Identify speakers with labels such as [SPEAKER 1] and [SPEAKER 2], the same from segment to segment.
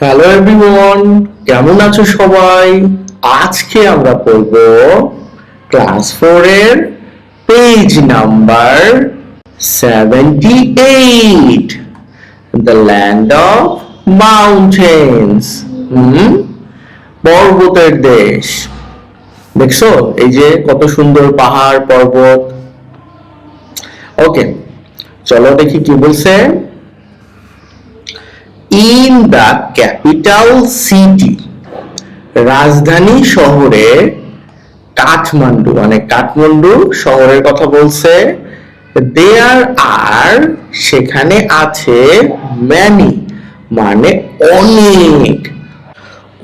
[SPEAKER 1] Hello everyone, কেমন আছো সবাই? আজকে আমরা পড়ব ক্লাস 4 এর page number 78, the land of mountains. পর্বতের দেশ। দেখছো এই যে কত সুন্দর পাহাড় পর্বত। ওকে, চলো দেখি কি বলছে। ইন দ্য ক্যাপিটাল সিটি, রাজধানী শহরে কাঠমান্ডু, মানে কাঠমান্ডু শহরের কথা বলছে। দেয়ার আর, সেখানে আছে, ম্যানি মানে অনেক,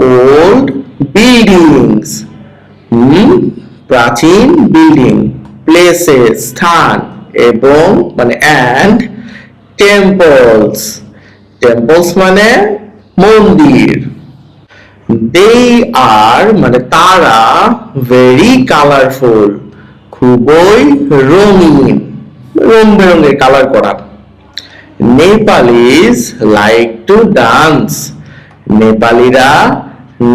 [SPEAKER 1] ওল্ড বিল্ডিংস, প্রাচীন বিল্ডিং, প্লেসেস স্থান, এবং মানে অ্যান্ড টেম্পলস, টেম্পলস মানে মন্দির। দে আর মানে তারা, ভেরি কালারফুল খুবই রঙিন, রং বেরঙের কালার করা। নেপালিজ লাইক টু ডান্স, নেপালিরা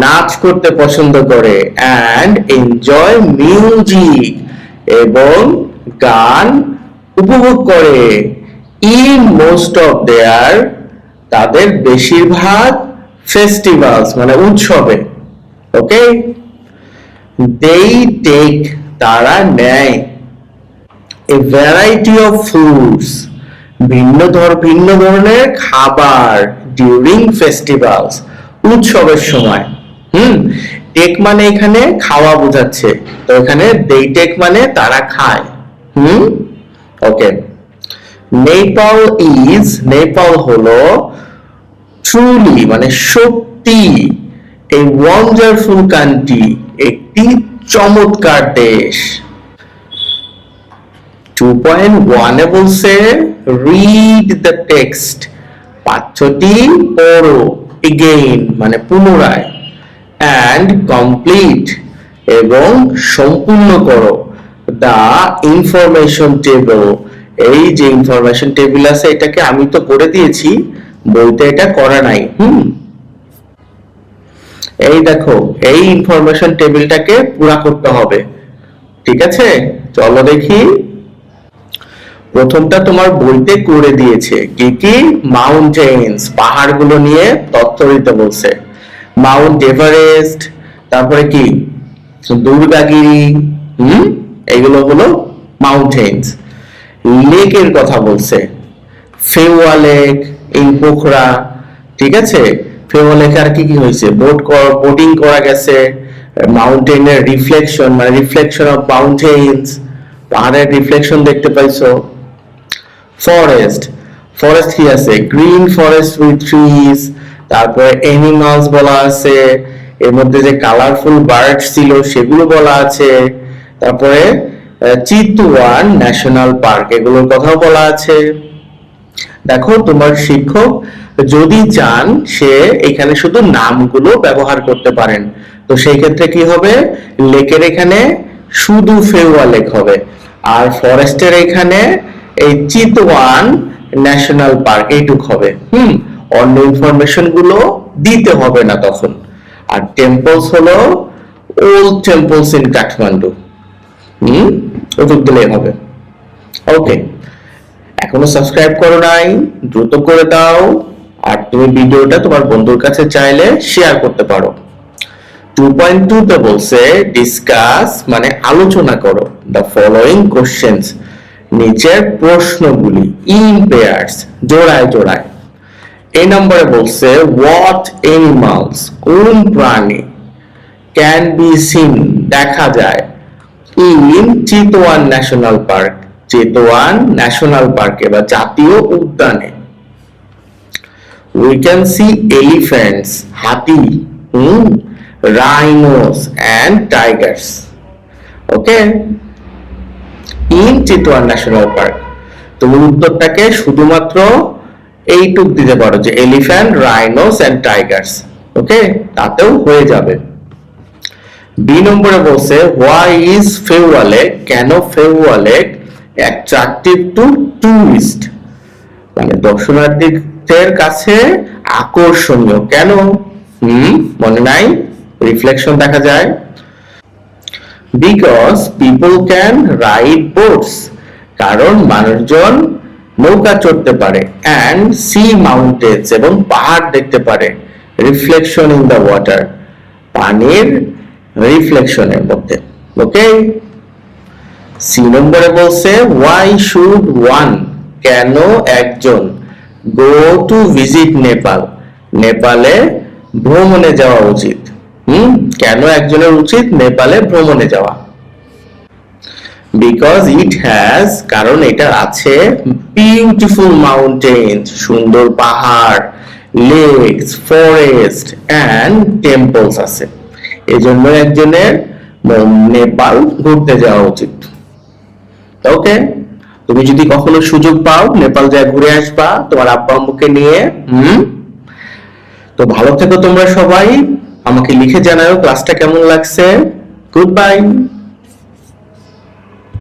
[SPEAKER 1] নাচ করতে পছন্দ করে। অ্যান্ড এনজয় মিউজিক, এবং গান উপভোগ করে। ইন মোস্ট অফ দেয়ার, তাদের বেশিরভাগ ফেস্টিভ্যালস মানে উৎসবে। ওকে, দেই টেক তারা নেয়, এ ভ্যারাইটি অফ ফুডস ভিন্ন ধরনের খাবার, ডিউরিং ফেস্টিভ্যালস উৎসবের সময়। টেক মানে এখানে খাওয়া বোঝাচ্ছে, তো এখানে দেই টেক মানে তারা খায়। ওকে, নেপাল ইজ, নেপাল হলো ট্রুলি মানে সত্যি, এ ওয়ান্ডারফুল কান্ট্রি একটি চমৎকার দেশ। 2.1 এ বলছে রিড দ্য টেক্সট, পাঠ্যটি পড়ো, এগেইন মানে পুনরায়, অ্যান্ড কমপ্লিট এবং সম্পূর্ণ করো, দ্য ইনফরমেশন টেবিল। এই যে ইনফরমেশন টেবিল আছে এটাকে আমি তো করে দিয়েছি, বইতে এটা করা নাই। এই দেখো, এই ইনফরমেশন টেবিলটাকে পুরা করতে হবে, ঠিক আছে? চলো দেখি। প্রথমটা তোমার বইতে করে দিয়েছে, কি কি? মাউন্টেন্স, পাহাড়গুলো নিয়ে তথ্য দিতে বলছে। মাউন্ট এভারেস্ট, তারপরে কি দুর্গাগিরি, এগুলো হলো মাউন্টেন্স। লেকের কথা বলছে, ফেওয়া লেক, এই পোখরা, ঠিক আছে? ফেওয়া লেকে আর কি কি হয়েছে? বোটিং করা গেছে। মাউন্টেনের রিফ্লেকশন মানে রিফ্লেকশন অফ মাউন্টেন্স, পাহাড়ের রিফ্লেকশন দেখতে পাইছো। ফরেস্ট, ফরেস্ট কি আছে? Green forest with trees. তারপরে অ্যানিমালস বলা আছে, এর মধ্যে যে কালারফুল বার্ড ছিল সেগুলো বলা আছে। তারপরে চিতওয়ান ন্যাশনাল পার্ক, এগুলোর কথাও বলা আছে। দেখো, তোমার শিক্ষক যদি চান সে এখানে শুধু নামগুলো ব্যবহার করতে পারেন, তো সেই ক্ষেত্রে কি হবে? লেকের এখানে শুধু ফেওয়া লেক হবে, আর ফরেস্টের এখানে এই চিতওয়ান ন্যাশনাল পার্ক এইটুক হবে। অন্য ইনফরমেশন গুলো দিতে হবে না তখন। আর টেম্পলস হলো ওল্ড টেম্পলস ইন কাঠমান্ডু, ওটুক দিলেই হবে। ওকে, এখনো সাবস্ক্রাইব করো নাই, দ্রুত করে দাও। আর তুমি ভিডিওটা তোমার বন্ধুর কাছে চাইলে শেয়ার করতে পারো। 2.2 তে বলছে ডিসকাস মানে আলোচনা করো, দ্য ফলোইং কোশ্চেনস নিচের প্রশ্নগুলি, ইন পেয়ার্স জোড়ায় জোড়ায়। এই নম্বরে বলছে হোয়াট এনিমালস কোন প্রাণী, ক্যান বি সিন দেখা যায়, in Chitwan national park Chitwan national পার্কে বা জাতীয় উদ্যানে। উই ক্যান সি এলিফ্যান্টস হাতি, rhinos and tigers. Okay, in Chitwan national park. তুমি উত্তরটাকে শুধুমাত্র এইটুক দিতে পারো যে এলিফ্যান্ট, রাইনোস এন্ড টাইগার্স। ওকে, তাতেও হয়ে যাবে। বি নম্বরে বলছে হোয়াই ইজ ফেওয়া লেক, কেন Phewa lake attractive to tourist, মানে দর্শনার্থীদের কাছে আকর্ষণীয়। কেন? মনে নাই? রিফ্লেকশন দেখা যায়। Because people can ride boats, কারণ মানুষজন নৌকা চড়তে পারে, অ্যান্ড সি মাউন্টেন্স, এবং পাহাড় দেখতে পারে, রিফ্লেকশন ইন দ্য ওয়াটার, পানির রিফ্লেকশনের মধ্যে। ওকে, সি নম্বরে বলছে ওয়াই শুড ওয়ান, কেন একজন গো টু ভিজিট নেপাল, নেপালে ভ্রমণে যাওয়া উচিত। কেন একজনের উচিত নেপালে ভ্রমণে যাওয়া? বিকজ ইট হ্যাজ, কারণ এটা আছে বিউটিফুল মাউন্টেন্স, সুন্দর পাহাড়, লেকস, ফরেস্ট অ্যান্ড টেম্পলস আছে। এজন্য একজনের নেপাল ঘুরতে যাওয়া উচিত। ওকে, তুমি যদি কখনো সুযোগ পাও নেপাল যায় ঘুরে আসবা তোমার আব্বা আম্মুকে নিয়ে। তো ভালো থেকো তোমরা সবাই, আমাকে লিখে জানাও ক্লাসটা কেমন লাগছে। Good bye.